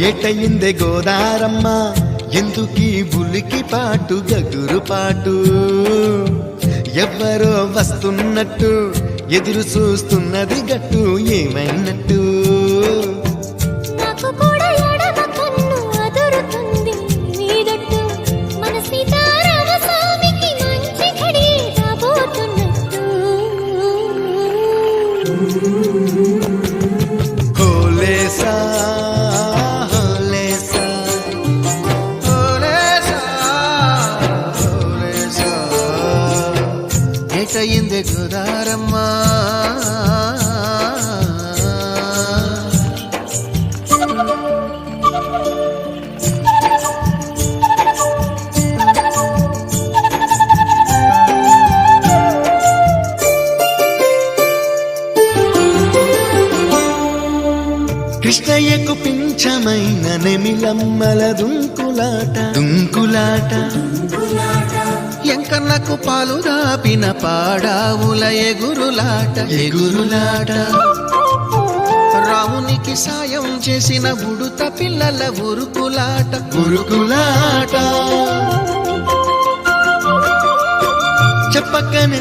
ఏటయిందే గోదారమ్మ ఎందుకీ బులికి పాటు గగురు పాటు ఎవ్వరో వస్తున్నట్టు ఎదురు చూస్తున్నది గట్టు ఏమైనట్టు నాకు కూడా ఎడమ కన్ను అదురుతుంది నీదట్టు మన సీతారామ స్వామికి మంచి ఘడి రాబోతున్నట్టు హోలేసా హోలేసా హోలేసా హోలేసా ఏటయిందే గోదారమ్మ కృష్ణయ్యకు పింఛమైన నెమిలమ్మల దుంకులాట దుంకులాట ఎంకన్నకు పాలు దాపిన పాడావుల ఎగురులాట ఎగురులాట రామునికి సాయం చేసిన ఉడుత పిల్లల ఉరుకులాట ఉరుకులాట చెప్పకనే